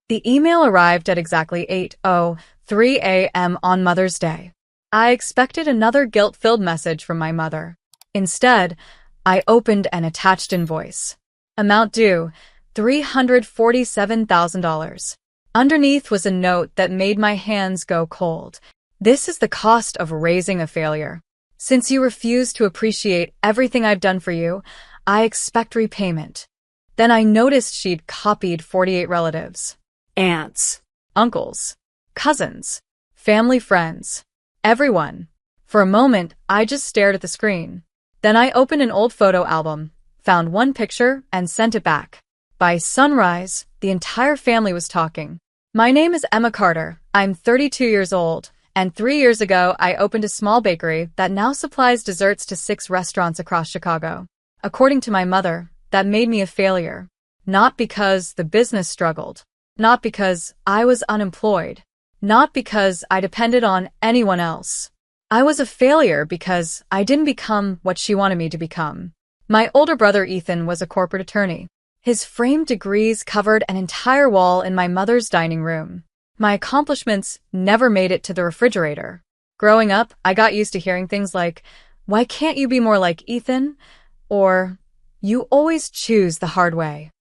The email arrived at exactly 8:03 a.m. on Mother's Day. I expected another guilt-filled message from my mother. Instead, I opened an attached invoice. Amount due, $347,000. Underneath was a note that made my hands go cold. This is the cost of raising a failure. Since you refuse to appreciate everything I've done for you, I expect repayment. Then I noticed she'd copied 48 relatives. Aunts, uncles, cousins, family friends, everyone. For a moment, I just stared at the screen. Then I opened an old photo album, found one picture, and sent it back. By sunrise, the entire family was talking. My name is Emma Carter. I'm 32 years old, and 3 years ago I opened a small bakery that now supplies desserts to 6 restaurants across Chicago. According to my mother, that made me a failure. Not because the business struggled. Not because I was unemployed. Not because I depended on anyone else. I was a failure because I didn't become what she wanted me to become. My older brother Ethan was a corporate attorney. His framed degrees covered an entire wall in my mother's dining room. My accomplishments never made it to the refrigerator. Growing up, I got used to hearing things like, "Why can't you be more like Ethan?" Or, "You always choose the hard way."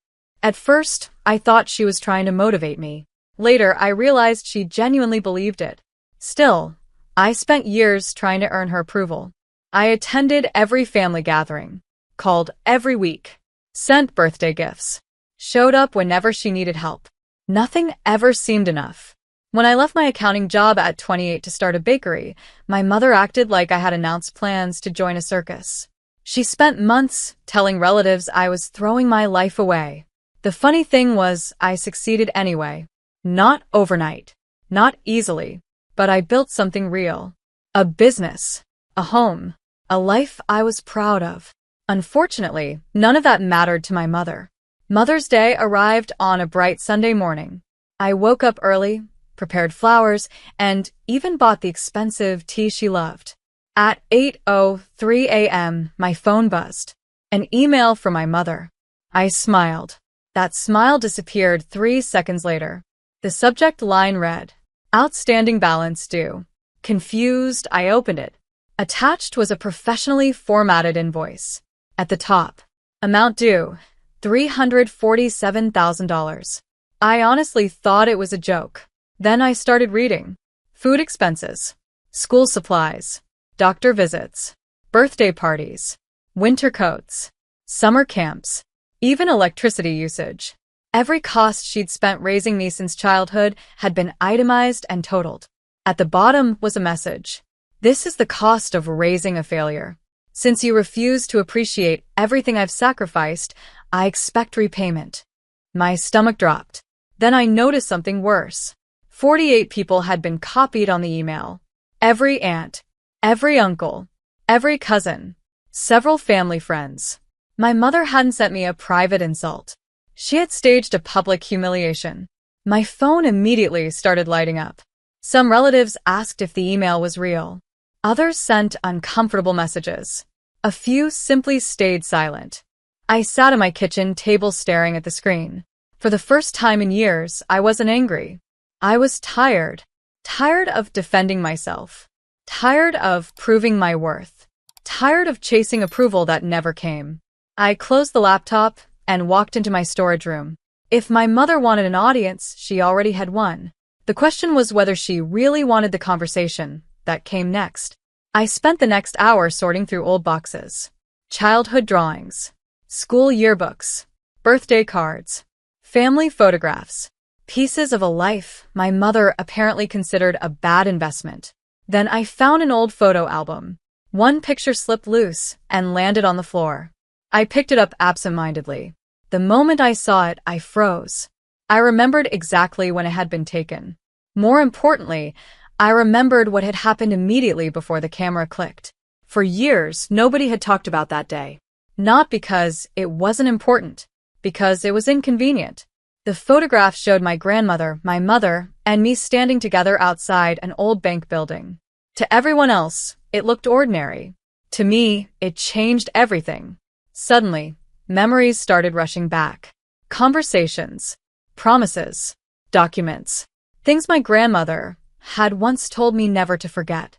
At first, I thought she was trying to motivate me. Later, I realized she genuinely believed it. Still, I spent years trying to earn her approval. I attended every family gathering, called every week, sent birthday gifts, showed up whenever she needed help. Nothing ever seemed enough. When I left my accounting job at 28 to start a bakery, my mother acted like I had announced plans to join a circus. She spent months telling relatives I was throwing my life away. The funny thing was, I succeeded anyway. Not overnight, not easily, but I built something real. A business, a home, a life I was proud of. Unfortunately, none of that mattered to my mother. Mother's Day arrived on a bright Sunday morning. I woke up early, prepared flowers, and even bought the expensive tea she loved. At 8:03 a.m., my phone buzzed. An email from my mother. I smiled. That smile disappeared 3 seconds later. The subject line read, "Outstanding balance due." Confused, I opened it. Attached was a professionally formatted invoice. At the top, amount due, $347,000. I honestly thought it was a joke. Then I started reading. Food expenses, school supplies, doctor visits, birthday parties, winter coats, summer camps, even electricity usage. Every cost she'd spent raising me since childhood had been itemized and totaled. At the bottom was a message. "This is the cost of raising a failure. Since you refuse to appreciate everything I've sacrificed, I expect repayment." My stomach dropped. Then I noticed something worse. 48 people had been copied on the email. Every aunt, every uncle, every cousin, several family friends. My mother hadn't sent me a private insult. She had staged a public humiliation. My phone immediately started lighting up. Some relatives asked if the email was real. Others sent uncomfortable messages. A few simply stayed silent. I sat at my kitchen table staring at the screen. For the first time in years, I wasn't angry. I was tired. Tired of defending myself. Tired of proving my worth. Tired of chasing approval that never came. I closed the laptop and walked into my storage room. If my mother wanted an audience, she already had one. The question was whether she really wanted the conversation that came next. I spent the next hour sorting through old boxes. Childhood drawings, school yearbooks, birthday cards, family photographs, pieces of a life my mother apparently considered a bad investment. Then I found an old photo album. One picture slipped loose and landed on the floor. I picked it up absent-mindedly. The moment I saw it, I froze. I remembered exactly when it had been taken. More importantly, I remembered what had happened immediately before the camera clicked. For years, nobody had talked about that day. Not because it wasn't important, because it was inconvenient. The photograph showed my grandmother, my mother, and me standing together outside an old bank building. To everyone else, it looked ordinary. To me, it changed everything. Suddenly, memories started rushing back. Conversations, promises, documents. Things my grandmother had once told me never to forget.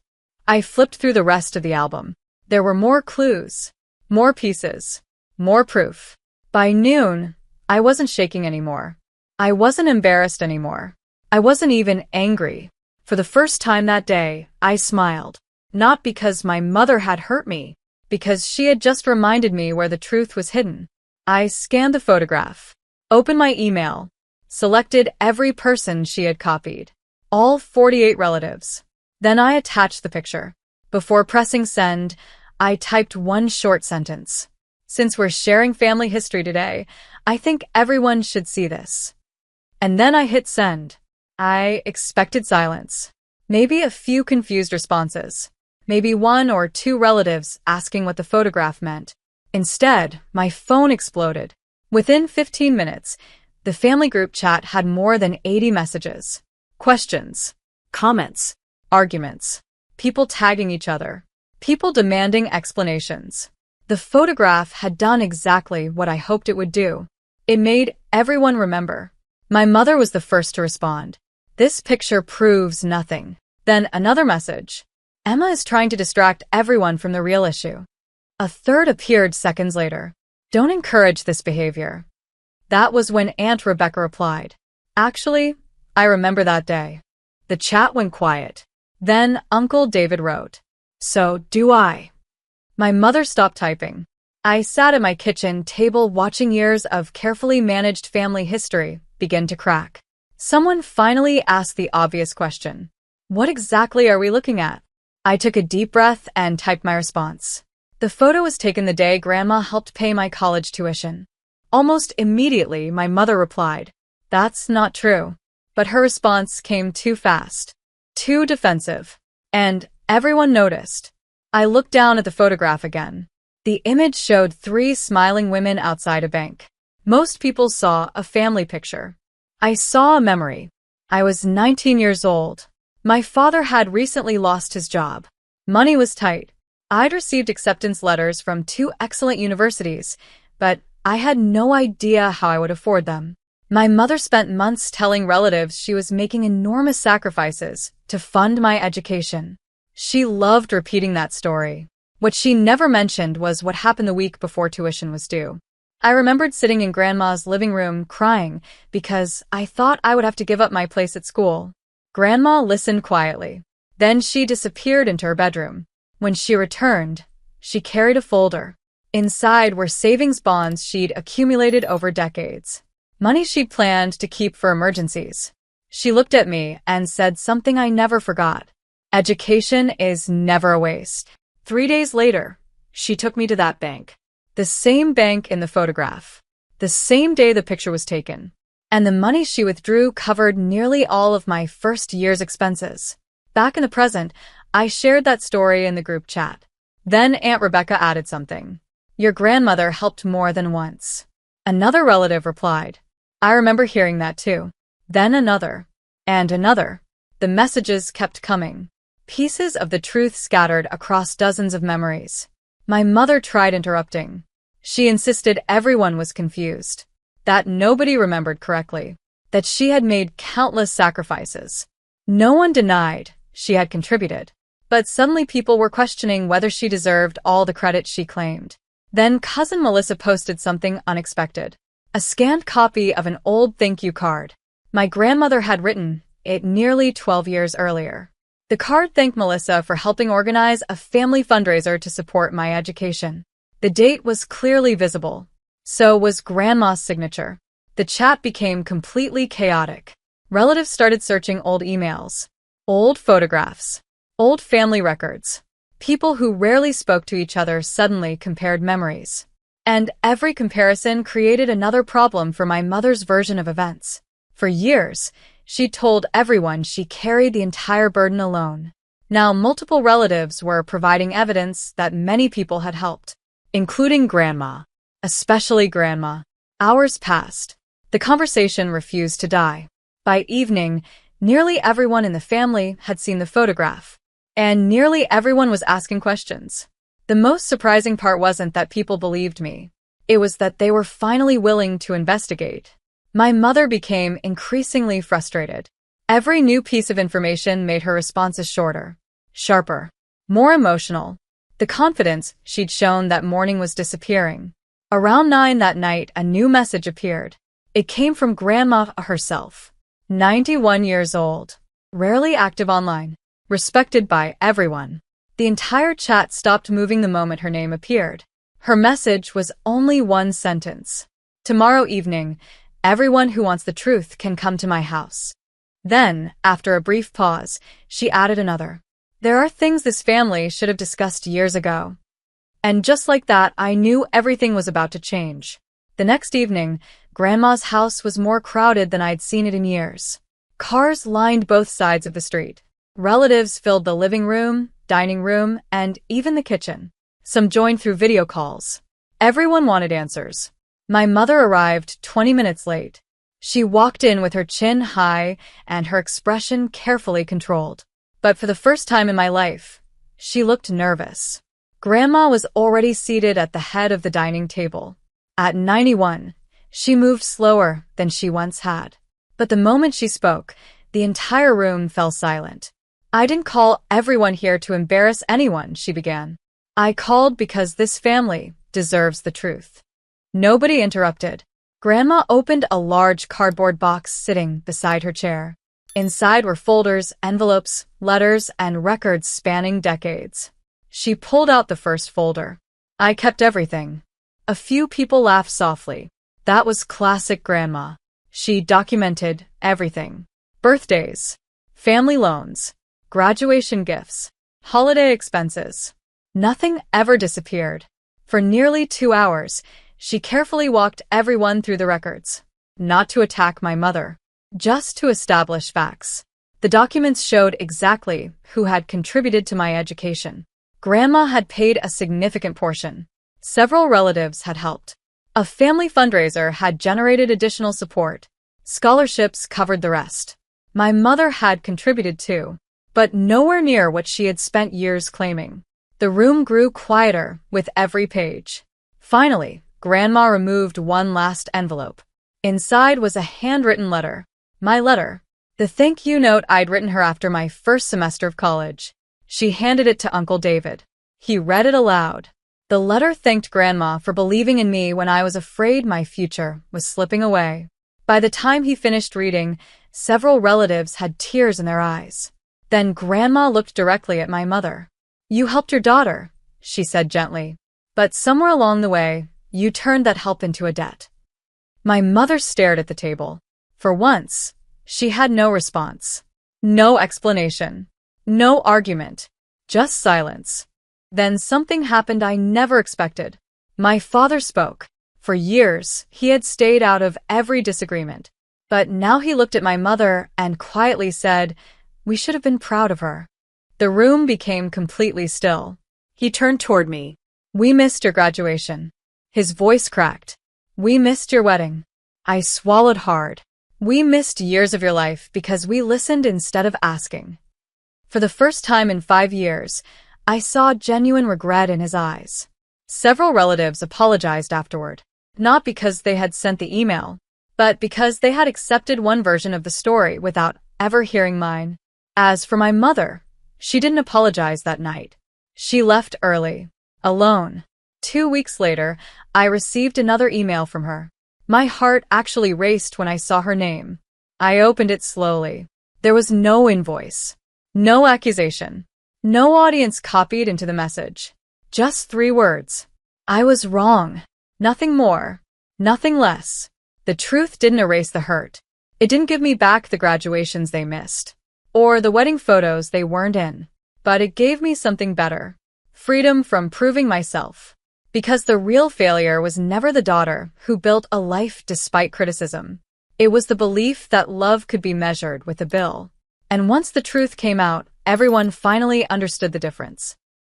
I flipped through the rest of the album. There were more clues, more pieces, more proof. By noon, I wasn't shaking anymore. I wasn't embarrassed anymore. I wasn't even angry. For the first time that day, I smiled. Not because my mother had hurt me, because she had just reminded me where the truth was hidden. I scanned the photograph, opened my email, selected every person she had copied, all 48 relatives. Then I attached the picture. Before pressing send, I typed one short sentence. Since we're sharing family history today, I think everyone should see this. And then I hit send. I expected silence. Maybe a few confused responses. Maybe one or two relatives asking what the photograph meant. Instead, my phone exploded. Within 15 minutes, the family group chat had more than 80 messages. Questions, comments, arguments, people tagging each other, people demanding explanations. The photograph had done exactly what I hoped it would do. It made everyone remember. My mother was the first to respond. This picture proves nothing. Then another message. Emma is trying to distract everyone from the real issue. A third appeared seconds later. Don't encourage this behavior. That was when Aunt Rebecca replied. Actually, I remember that day. The chat went quiet. Then Uncle David wrote. So do I. My mother stopped typing. I sat at my kitchen table watching years of carefully managed family history begin to crack. Someone finally asked the obvious question. What exactly are we looking at? I took a deep breath and typed my response. The photo was taken the day Grandma helped pay my college tuition. Almost immediately, my mother replied, "That's not true." But her response came too fast, too defensive, and everyone noticed. I looked down at the photograph again. The image showed 3 smiling women outside a bank. Most people saw a family picture. I saw a memory. I was 19 years old. My father had recently lost his job. Money was tight. I'd received acceptance letters from 2 excellent universities, but I had no idea how I would afford them. My mother spent months telling relatives she was making enormous sacrifices to fund my education. She loved repeating that story. What she never mentioned was what happened the week before tuition was due. I remembered sitting in Grandma's living room crying because I thought I would have to give up my place at school. Grandma listened quietly. Then she disappeared into her bedroom. When she returned, she carried a folder. Inside were savings bonds she'd accumulated over decades. Money she'd planned to keep for emergencies. She looked at me and said something I never forgot. Education is never a waste. 3 days later, she took me to that bank. The same bank in the photograph. The same day the picture was taken. And the money she withdrew covered nearly all of my first year's expenses. Back in the present, I shared that story in the group chat. Then Aunt Rebecca added something. Your grandmother helped more than once. Another relative replied. I remember hearing that too. Then another. And another. The messages kept coming. Pieces of the truth scattered across dozens of memories. My mother tried interrupting. She insisted everyone was confused. That nobody remembered correctly. That she had made countless sacrifices. No one denied she had contributed. But suddenly people were questioning whether she deserved all the credit she claimed. Then Cousin Melissa posted something unexpected. A scanned copy of an old thank you card. My grandmother had written it nearly 12 years earlier. The card thanked Melissa for helping organize a family fundraiser to support my education. The date was clearly visible. So was Grandma's signature. The chat became completely chaotic. Relatives started searching old emails, old photographs, old family records. People who rarely spoke to each other suddenly compared memories. And every comparison created another problem for my mother's version of events. For years, she told everyone she carried the entire burden alone. Now multiple relatives were providing evidence that many people had helped, including Grandma, especially Grandma. Hours passed. The conversation refused to die. By evening, nearly everyone in the family had seen the photograph, and nearly everyone was asking questions. The most surprising part wasn't that people believed me. It was that they were finally willing to investigate. My mother became increasingly frustrated. Every new piece of information made her responses shorter, sharper, more emotional. The confidence she'd shown that morning was disappearing. Around 9 that night, a new message appeared. It came from Grandma herself. 91 years old, rarely active online, respected by everyone. The entire chat stopped moving the moment her name appeared. Her message was only one sentence. Tomorrow evening, everyone who wants the truth can come to my house. Then, after a brief pause, she added another. There are things this family should have discussed years ago. And just like that, I knew everything was about to change. The next evening, Grandma's house was more crowded than I'd seen it in years. Cars lined both sides of the street. Relatives filled the living room, dining room, and even the kitchen. Some joined through video calls. Everyone wanted answers. My mother arrived 20 minutes late. She walked in with her chin high and her expression carefully controlled. But for the first time in my life, she looked nervous. Grandma was already seated at the head of the dining table. At 91, she moved slower than she once had. But the moment she spoke, the entire room fell silent. I didn't call everyone here to embarrass anyone, she began. I called because this family deserves the truth. Nobody interrupted. Grandma opened a large cardboard box sitting beside her chair. Inside were folders, envelopes, letters, and records spanning decades. She pulled out the first folder. I kept everything. A few people laughed softly. That was classic Grandma. She documented everything. Birthdays, family loans, graduation gifts, holiday expenses. Nothing ever disappeared. For nearly 2 hours, she carefully walked everyone through the records. Not to attack my mother, just to establish facts. The documents showed exactly who had contributed to my education. Grandma had paid a significant portion. Several relatives had helped. A family fundraiser had generated additional support. Scholarships covered the rest. My mother had contributed too, but nowhere near what she had spent years claiming. The room grew quieter with every page. Finally, Grandma removed one last envelope. Inside was a handwritten letter. My letter. The thank you note I'd written her after my first semester of college. She handed it to Uncle David. He read it aloud. The letter thanked Grandma for believing in me when I was afraid my future was slipping away. By the time he finished reading, several relatives had tears in their eyes. Then Grandma looked directly at my mother. You helped your daughter, she said gently. But somewhere along the way, you turned that help into a debt. My mother stared at the table. For once, she had no response. No explanation. No argument. Just silence. Then something happened I never expected. My father spoke. For years, he had stayed out of every disagreement. But now he looked at my mother and quietly said, "We should have been proud of her." The room became completely still. He turned toward me. "We missed your graduation." His voice cracked. "We missed your wedding." I swallowed hard. "We missed years of your life because we listened instead of asking." For the first time in 5 years, I saw genuine regret in his eyes. Several relatives apologized afterward, not because they had sent the email, but because they had accepted one version of the story without ever hearing mine. As for my mother, she didn't apologize that night. She left early, alone. 2 weeks later, I received another email from her. My heart actually raced when I saw her name. I opened it slowly. There was no invoice, no accusation, no audience copied into the message. Just 3 words. I was wrong. Nothing more. Nothing less. The truth didn't erase the hurt. It didn't give me back the graduations they missed, or the wedding photos they weren't in. But it gave me something better. Freedom from proving myself. Because the real failure was never the daughter who built a life despite criticism. It was the belief that love could be measured with a bill. And once the truth came out, everyone finally understood the difference.